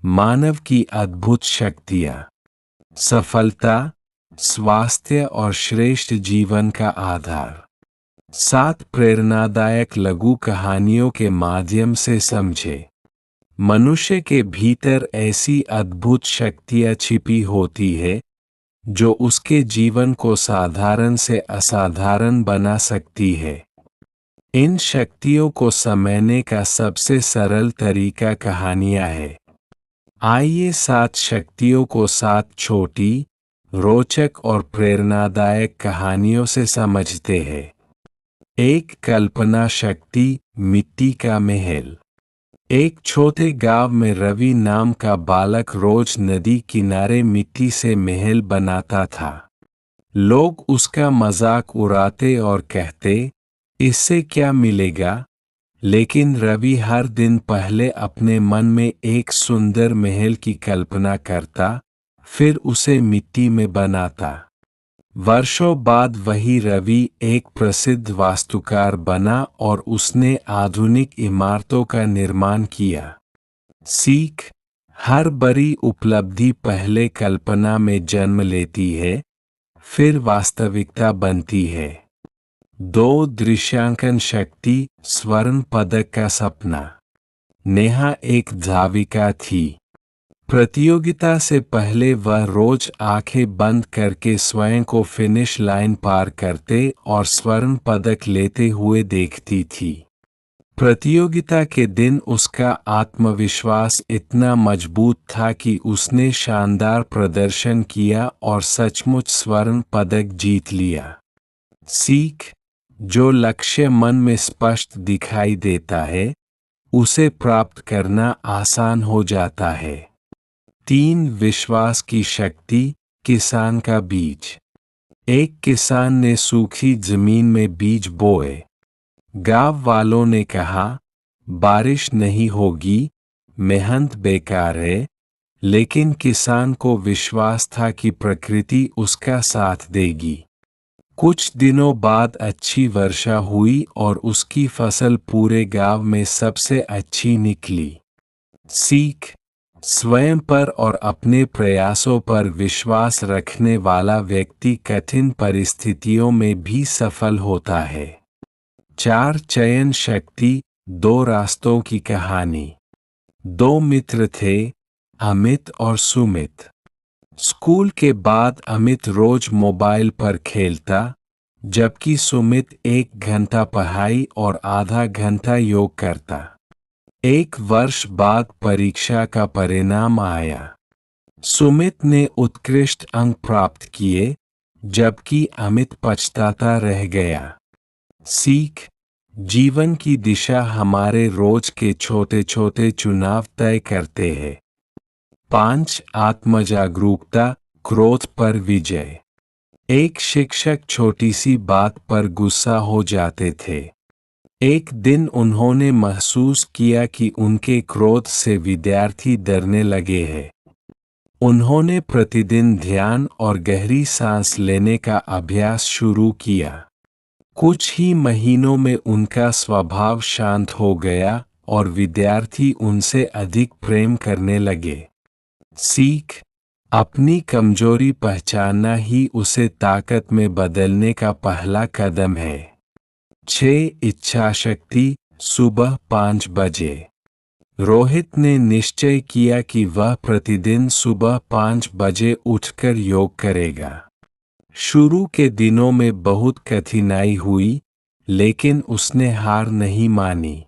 मानव की अद्भुत शक्तियाँ, सफलता, स्वास्थ्य और श्रेष्ठ जीवन का आधार। 7 प्रेरणादायक लघु कहानियों के माध्यम से समझे। मनुष्य के भीतर ऐसी अद्भुत शक्तियाँ छिपी होती है जो उसके जीवन को साधारण से असाधारण बना सकती है। इन शक्तियों को समझने का सबसे सरल तरीका कहानियाँ है। आइए 7 शक्तियों को 7 छोटी, रोचक और प्रेरणादायक कहानियों से समझते हैं। 1 कल्पना शक्ति, मिट्टी का महल। एक छोटे गांव में रवि नाम का बालक रोज नदी किनारे मिट्टी से महल बनाता था। लोग उसका मजाक उड़ाते और कहते, इससे क्या मिलेगा? लेकिन रवि हर दिन पहले अपने मन में एक सुंदर महल की कल्पना करता, फिर उसे मिट्टी में बनाता। वर्षों बाद वही रवि एक प्रसिद्ध वास्तुकार बना और उसने आधुनिक इमारतों का निर्माण किया। सीख: हर बड़ी उपलब्धि पहले कल्पना में जन्म लेती है, फिर वास्तविकता बनती है। 2 दृश्यांकन शक्ति, स्वर्ण पदक का सपना। नेहा एक धाविका थी। प्रतियोगिता से पहले वह रोज आंखें बंद करके स्वयं को फिनिश लाइन पार करते और स्वर्ण पदक लेते हुए देखती थी। प्रतियोगिता के दिन उसका आत्मविश्वास इतना मजबूत था कि उसने शानदार प्रदर्शन किया और सचमुच स्वर्ण पदक जीत लिया। सीख: जो लक्ष्य मन में स्पष्ट दिखाई देता है, उसे प्राप्त करना आसान हो जाता है। 3 विश्वास की शक्ति, किसान का बीज। एक किसान ने सूखी जमीन में बीज बोए। गांव वालों ने कहा, बारिश नहीं होगी, मेहनत बेकार है, लेकिन किसान को विश्वास था कि प्रकृति उसका साथ देगी। कुछ दिनों बाद अच्छी वर्षा हुई और उसकी फसल पूरे गांव में सबसे अच्छी निकली। सीख: स्वयं पर और अपने प्रयासों पर विश्वास रखने वाला व्यक्ति कठिन परिस्थितियों में भी सफल होता है। 4 चयन शक्ति, 2 रास्तों की कहानी। 2 मित्र थे, अमित और सुमित। स्कूल के बाद अमित रोज मोबाइल पर खेलता, जबकि सुमित 1 घंटा पढ़ाई और आधा घंटा योग करता। 1 वर्ष बाद परीक्षा का परिणाम आया। सुमित ने उत्कृष्ट अंक प्राप्त किए, जबकि अमित पछताता रह गया। सीख: जीवन की दिशा हमारे रोज के छोटे छोटे चुनाव तय करते हैं। 5 आत्मजागरूकता, क्रोध पर विजय। एक शिक्षक छोटी सी बात पर गुस्सा हो जाते थे। एक दिन उन्होंने महसूस किया कि उनके क्रोध से विद्यार्थी डरने लगे हैं। उन्होंने प्रतिदिन ध्यान और गहरी सांस लेने का अभ्यास शुरू किया। कुछ ही महीनों में उनका स्वभाव शांत हो गया और विद्यार्थी उनसे अधिक प्रेम करने लगे। सीख: अपनी कमजोरी पहचानना ही उसे ताकत में बदलने का पहला कदम है। 6 इच्छा शक्ति, सुबह 5 बजे। रोहित ने निश्चय किया कि वह प्रतिदिन सुबह 5 बजे उठकर योग करेगा। शुरू के दिनों में बहुत कठिनाई हुई, लेकिन उसने हार नहीं मानी।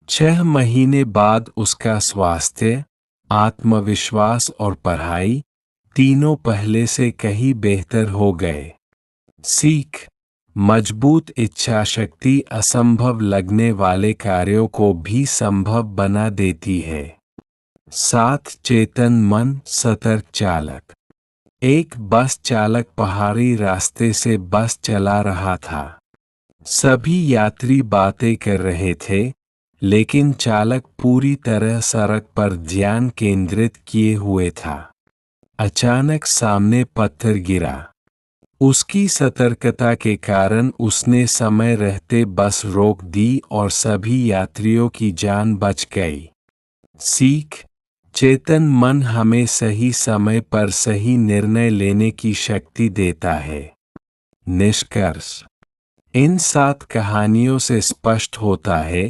6 महीने बाद उसका स्वास्थ्य, आत्मविश्वास और पढ़ाई तीनों पहले से कहीं बेहतर हो गए। सीख: मजबूत इच्छा शक्ति असंभव लगने वाले कार्यों को भी संभव बना देती है। 7 चेतन मन, सतर्क चालक। एक बस चालक पहाड़ी रास्ते से बस चला रहा था। सभी यात्री बातें कर रहे थे, लेकिन चालक पूरी तरह सड़क पर ध्यान केंद्रित किए हुए था। अचानक सामने पत्थर गिरा। उसकी सतर्कता के कारण उसने समय रहते बस रोक दी और सभी यात्रियों की जान बच गई। सीख: चेतन मन हमें सही समय पर सही निर्णय लेने की शक्ति देता है। निष्कर्ष: इन 7 कहानियों से स्पष्ट होता है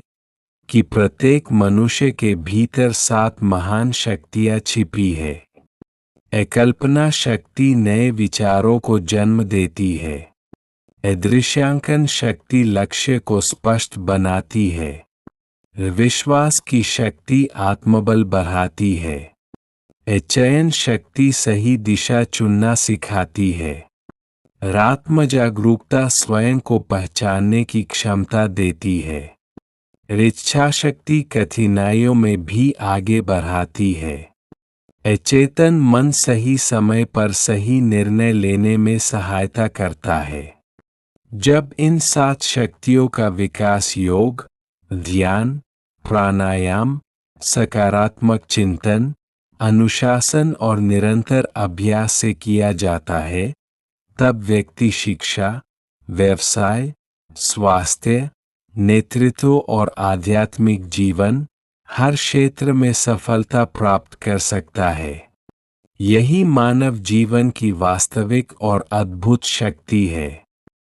कि प्रत्येक मनुष्य के भीतर 7 महान शक्तियां छिपी है। कल्पना शक्ति नए विचारों को जन्म देती है। दृश्यांकन शक्ति लक्ष्य को स्पष्ट बनाती है। विश्वास की शक्ति आत्मबल बढ़ाती है। चयन शक्ति सही दिशा चुनना सिखाती है। आत्मजागरूकता स्वयं को पहचानने की क्षमता देती है। इच्छा शक्ति कठिनाइयों में भी आगे बढ़ाती है। चेतन मन सही समय पर सही निर्णय लेने में सहायता करता है। जब इन 7 शक्तियों का विकास योग, ध्यान, प्राणायाम, सकारात्मक चिंतन, अनुशासन और निरंतर अभ्यास से किया जाता है, तब व्यक्ति शिक्षा, व्यवसाय, स्वास्थ्य, नेतृत्व और आध्यात्मिक जीवन हर क्षेत्र में सफलता प्राप्त कर सकता है। यही मानव जीवन की वास्तविक और अद्भुत शक्ति है।